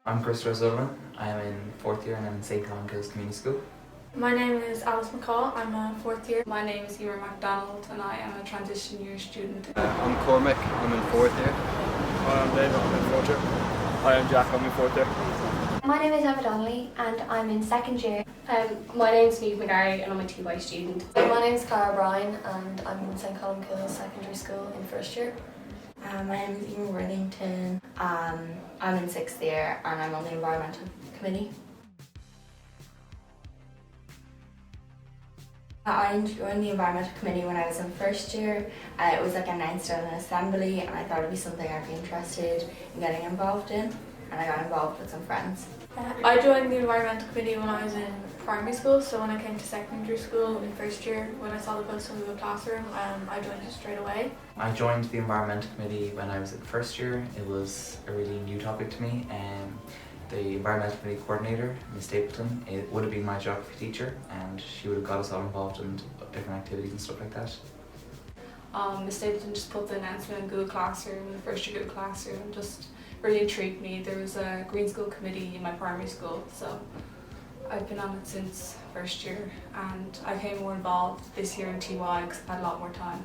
I'm Christopher Sullivan. I'm in fourth year and I'm in St. Colmcilles Community School. My name is Alice McCall, I'm a fourth year. My name is Emer MacDonald and I am a transition year student. I'm Cormac, I'm in fourth year. Hi, I'm David, I'm in fourth year. Hi, I'm Jack, I'm in fourth year. My name is Emma Donnelly and I'm in second year. My name is Niamh McGarry and I'm a TY student. My name is Cara Bryan and I'm in St. Colmcille Secondary School in first year. My name is Emer Worthington. I'm in sixth year and I'm on the environmental committee. I joined the environmental committee when I was in first year. It was like announced at an assembly and I thought it'd be something I'd be interested in getting involved in, and I got involved with some friends. I joined the environmental committee when I was in primary school, so when I came to secondary school in first year, when I saw the post on the classroom, I joined it straight away. I joined the environmental committee when I was in first year. It was a really new topic to me. The environmental committee coordinator, Ms. Stapleton, it would have been my geography teacher, and she would have got us all involved in different activities and stuff like that. Ms. Stapleton just put the announcement in Google Classroom, the first year Google Classroom, just really intrigued me. There was a Green School committee in my primary school, so I've been on it since first year, and I became more involved this year in TY because I had a lot more time.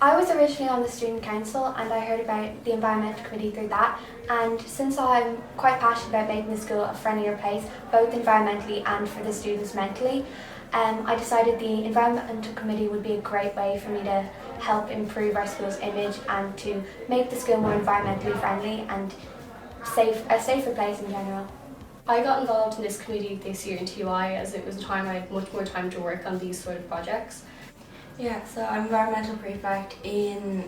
I was originally on the student council and I heard about the environmental committee through that, and since I'm quite passionate about making the school a friendlier place, both environmentally and for the students mentally, I decided the environmental committee would be a great way for me to help improve our school's image and to make the school more environmentally friendly and a safer place in general. I got involved in this committee this year in TY as it was a time I had much more time to work on these sort of projects. Yeah, so I'm environmental prefect. In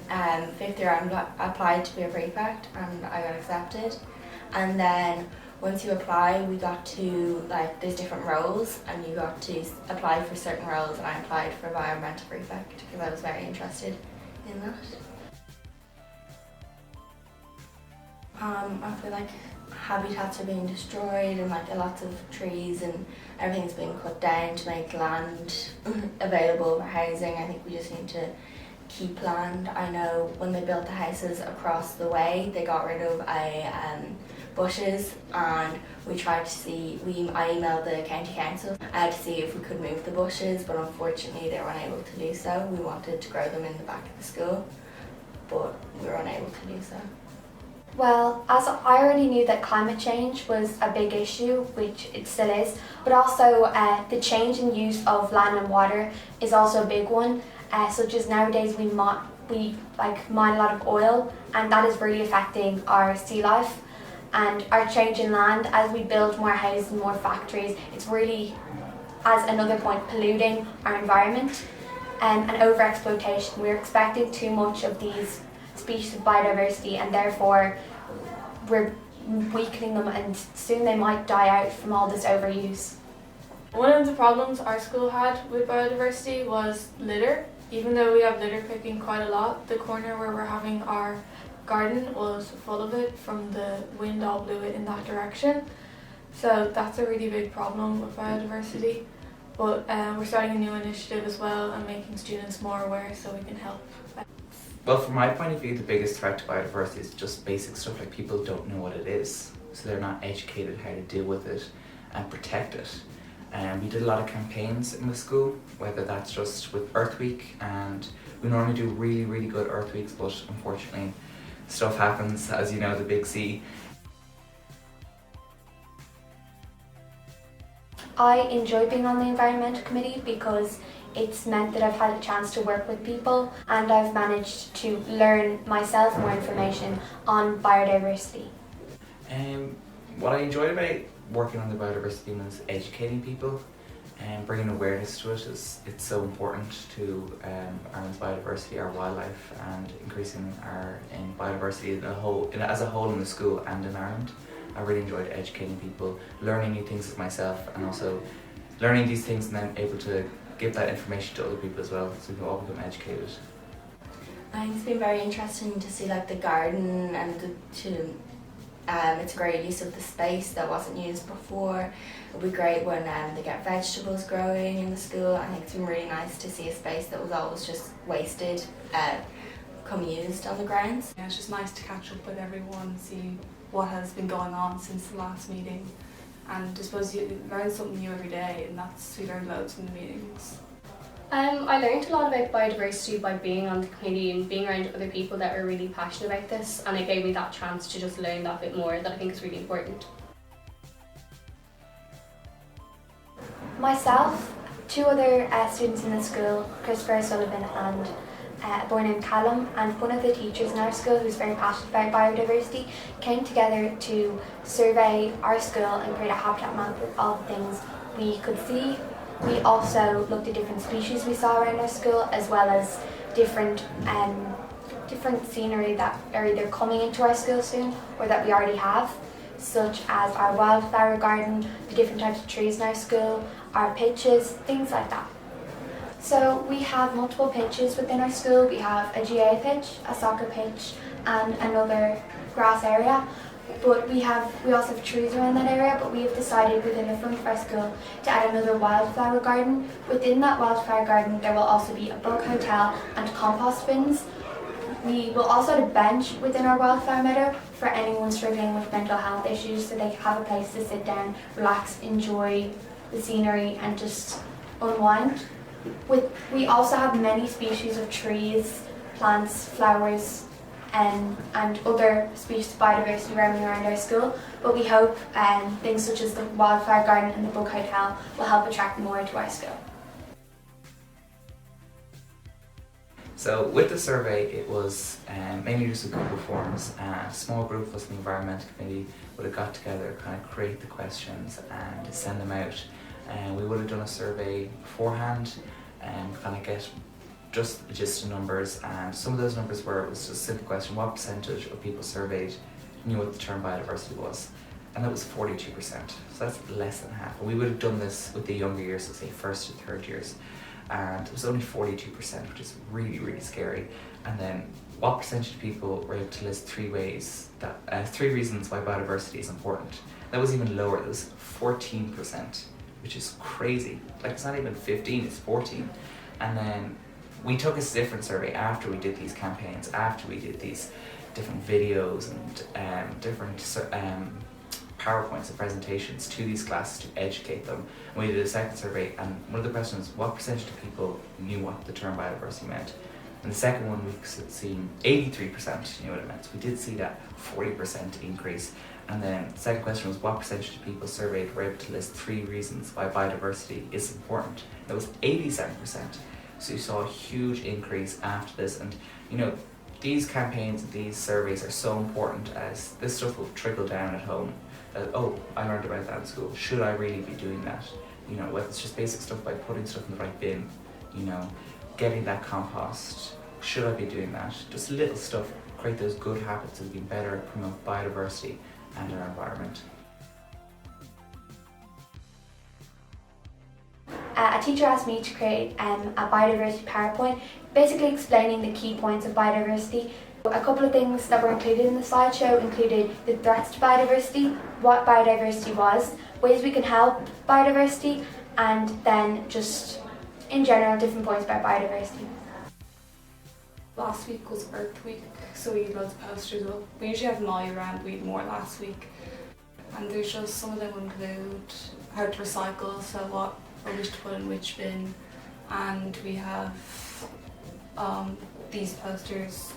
fifth year I applied to be a prefect and I got accepted. And then once you apply, we got to, there's different roles and you got to apply for certain roles, and I applied for environmental prefect because I was very interested in that. I feel like habitats are being destroyed and lots of trees and everything's being cut down to make land available for housing. I think we just need to keep land. I know when they built the houses across the way, they got rid of bushes, and we tried to see, I emailed the county council to see if we could move the bushes, but unfortunately they were unable to do so. We wanted to grow them in the back of the school, but we were unable to do so. Well, as I already knew that climate change was a big issue, which it still is, but also the change in use of land and water is also a big one, such as nowadays we mine a lot of oil, and that is really affecting our sea life and our change in land. As we build more houses and more factories, it's really, as another point, polluting our environment, and over-exploitation. We're expecting too much of these species of biodiversity, and therefore we're weakening them, and soon they might die out from all this overuse. One of the problems our school had with biodiversity was litter. Even though we have litter picking quite a lot, the corner where we're having our garden was full of it from the wind all blew it in that direction. So that's a really big problem with biodiversity. But we're starting a new initiative as well and making students more aware so we can help. Well, from my point of view, the biggest threat to biodiversity is just basic stuff like people don't know what it is, so they're not educated how to deal with it and protect it. We did a lot of campaigns in the school, whether that's just with Earth Week, and we normally do really, really good Earth Weeks, but unfortunately stuff happens, as you know, the big C. I enjoy being on the environmental committee because it's meant that I've had a chance to work with people, and I've managed to learn myself more information on biodiversity. What I enjoyed about working on the biodiversity team was educating people and bringing awareness to it. It's so important to Ireland's biodiversity, our wildlife, and increasing our biodiversity as a whole in the school and in Ireland. I really enjoyed educating people, learning new things as myself, and also learning these things and then able to give that information to other people as well, so we can all become educated. I think it's been very interesting to see the garden, and it's a great use of the space that wasn't used before. It'll be great when they get vegetables growing in the school. I think it's been really nice to see a space that was always just wasted become used on the grounds. Yeah, it's just nice to catch up with everyone and see what has been going on since the last meeting. And I suppose you learn something new every day, and we learn loads from the meetings. I learned a lot about biodiversity by being on the committee and being around other people that are really passionate about this, and it gave me that chance to just learn that bit more that I think is really important. Myself, two other students in the school, Christopher Sullivan and a boy named Callum, and one of the teachers in our school who's very passionate about biodiversity, came together to survey our school and create a habitat map with all the things we could see. We also looked at different species we saw around our school, as well as different scenery that are either coming into our school soon or that we already have, such as our wildflower garden, the different types of trees in our school, our pitches, things like that. So we have multiple pitches within our school. We have a GA pitch, a soccer pitch, and another grass area. But we also have trees around that area, but we have decided within the front of our school to add another wildflower garden. Within that wildflower garden there will also be a bug hotel and compost bins. We will also add a bench within our wildflower meadow for anyone struggling with mental health issues, so they have a place to sit down, relax, enjoy the scenery and just unwind. We also have many species of trees, plants, flowers, and other species of biodiversity roaming around our school, but we hope things such as the wildflower garden and the bug hotel will help attract more to our school. So with the survey, it was mainly just a Google Forms. A small group of us in the Environmental Committee would have got together, kind of create the questions and send them out. And we would have done a survey beforehand and kind of get just the gist of numbers, and some of those numbers it was just a simple question: what percentage of people surveyed knew what the term biodiversity was? And that was 42%, so that's less than half. And we would have done this with the younger years, so say first to third years, and it was only 42%, which is really, really scary. And then what percentage of people were able to list three reasons why biodiversity is important? That was even lower, it was 14%, which is crazy. Like, it's not even 15, it's 14. And then we took a different survey after we did these campaigns, after we did these different videos and different PowerPoints and presentations to these classes to educate them. And we did a second survey, and one of the questions was, what percentage of people knew what the term biodiversity meant? And the second one, we've seen 83% knew what it meant. So we did see that 40% increase. And then the second question was, what percentage of people surveyed were able to list three reasons why biodiversity is important? That was 87%. So you saw a huge increase after this, and these campaigns and these surveys are so important, as this stuff will trickle down at home. Oh, I learned about that in school. Should I really be doing that? Whether it's just basic stuff like putting stuff in the right bin, getting that compost. Should I be doing that? Just little stuff, create those good habits and be better, promote biodiversity and our environment. A teacher asked me to create a biodiversity PowerPoint, basically explaining the key points of biodiversity. A couple of things that were included in the slideshow included the threats to biodiversity, what biodiversity was, ways we can help biodiversity, and then just in general different points about biodiversity. Last week was Earth Week, so we had loads of posters up. We usually have them all year round, we had more last week. And there's just, some of them include how to recycle, so what rubbish to put in which bin. And we have these posters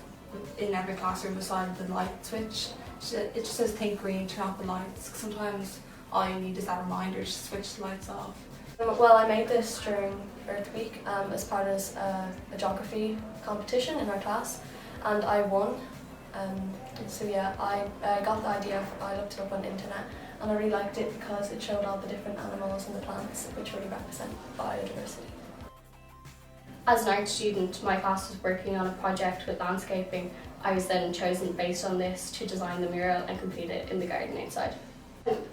in every classroom beside the light switch. It just says think green, turn off the lights. Sometimes all you need is that reminder to switch the lights off. Well, I made this during Earth Week as part of a geography competition in our class, and I won. So yeah, I got the idea, I looked it up on the internet, and I really liked it because it showed all the different animals and the plants which really represent biodiversity. As an art student, my class was working on a project with landscaping. I was then chosen based on this to design the mural and complete it in the garden outside.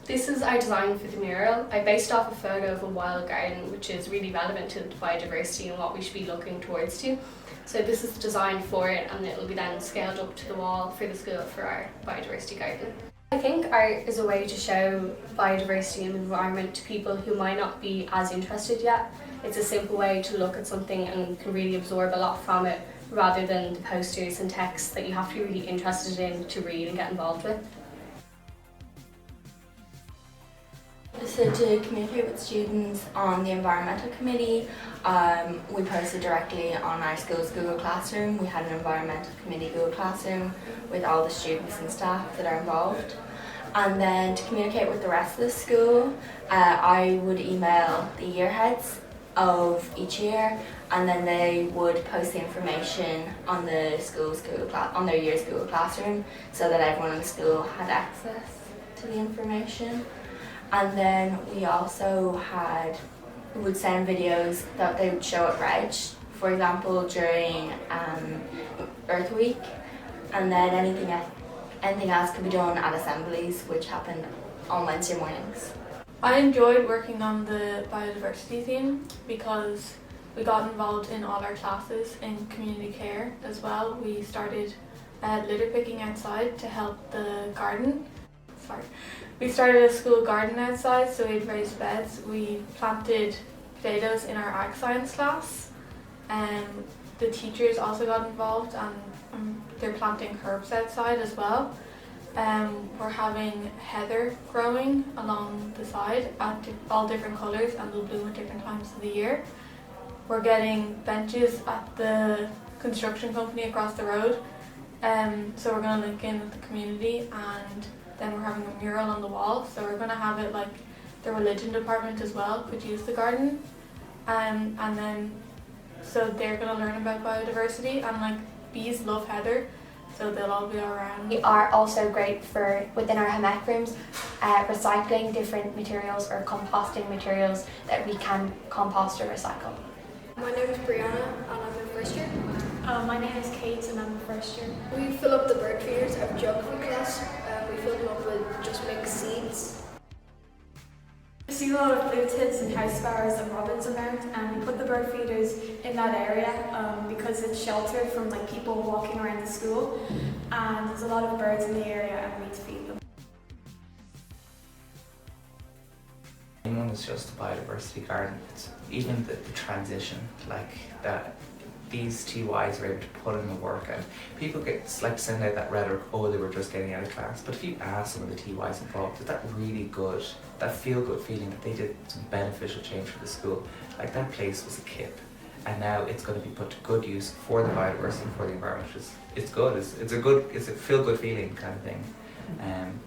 This is our design for the mural. I based off a photo of a wild garden, which is really relevant to biodiversity and what we should be looking towards to. So this is the design for it, and it will be then scaled up to the wall for the school for our biodiversity garden. I think art is a way to show biodiversity and the environment to people who might not be as interested yet. It's a simple way to look at something and can really absorb a lot from it rather than the posters and texts that you have to be really interested in to read and get involved with. So to communicate with students on the environmental committee, we posted directly on our school's Google Classroom. We had an environmental committee Google Classroom with all the students and staff that are involved. And then to communicate with the rest of the school, I would email the year heads of each year, and then they would post the information on the school's on their year's Google Classroom, so that everyone in the school had access to the information. And then we also would send videos that they would show at Reg, for example, during Earth Week, and then anything else could be done at assemblies, which happened on Wednesday mornings. I enjoyed working on the biodiversity theme because we got involved in all our classes in community care as well. We started litter picking outside to help the garden. We started a school garden outside, so we'd raised beds. We planted potatoes in our ag science class. The teachers also got involved, and they're planting herbs outside as well. We're having heather growing along the side at all different colours, and they'll bloom at different times of the year. We're getting benches at the construction company across the road, so we're going to link in with the community, and then we're having a mural on the wall, so we're going to have it like the religion department as well could use the garden, and then so they're going to learn about biodiversity, and like bees love heather, so they'll all be around. We are also great for, within our home ec rooms, recycling different materials or composting materials that we can compost or recycle. My name is Brianna and I'm in first year. My name is Kate and I'm in first year. We fill up the bird feeders at geography class. We fill them up with just mixed seeds. We see a lot of blue tits and house sparrows and robins around, and we put the bird feeders in that area because it's sheltered from like people walking around the school, and there's a lot of birds in the area and we need to feed them. One is just a biodiversity garden. It's even the transition, like that. These TYs are able to put in the work, and people like to send out that rhetoric, oh, they were just getting out of class. But if you ask some of the TYs involved, is that really good, that feel-good feeling that they did some beneficial change for the school? Like that place was a kip, and now it's going to be put to good use for the biodiversity and for the environment. It's good. It's a feel-good feeling kind of thing.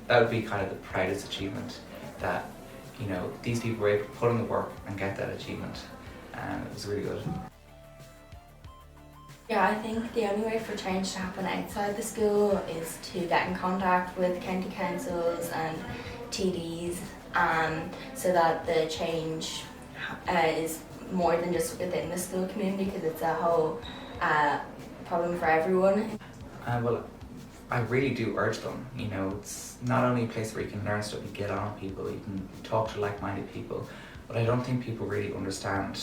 That would be kind of the proudest achievement, that these people were able to put in the work and get that achievement, and it was really good. Yeah, I think the only way for change to happen outside the school is to get in contact with county councils and TDs, so that the change is more than just within the school community, because it's a whole problem for everyone. Well, I really do urge them. It's not only a place where you can learn stuff, you get on with people, you can talk to like-minded people, but I don't think people really understand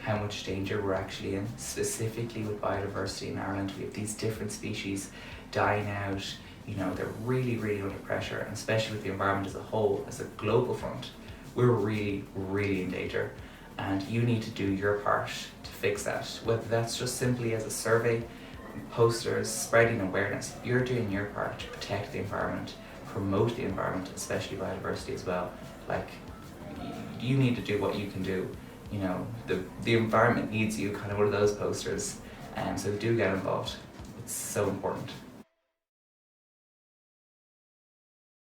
how much danger we're actually in, specifically with biodiversity in Ireland. We have these different species dying out, they're really, really under pressure, and especially with the environment as a whole, as a global front, we're really, really in danger. And you need to do your part to fix that, whether that's just simply as a survey, posters, spreading awareness. You're doing your part to protect the environment, promote the environment, especially biodiversity as well. Like, you need to do what you can do. The environment needs you, kind of one of those posters, so do get involved. It's so important.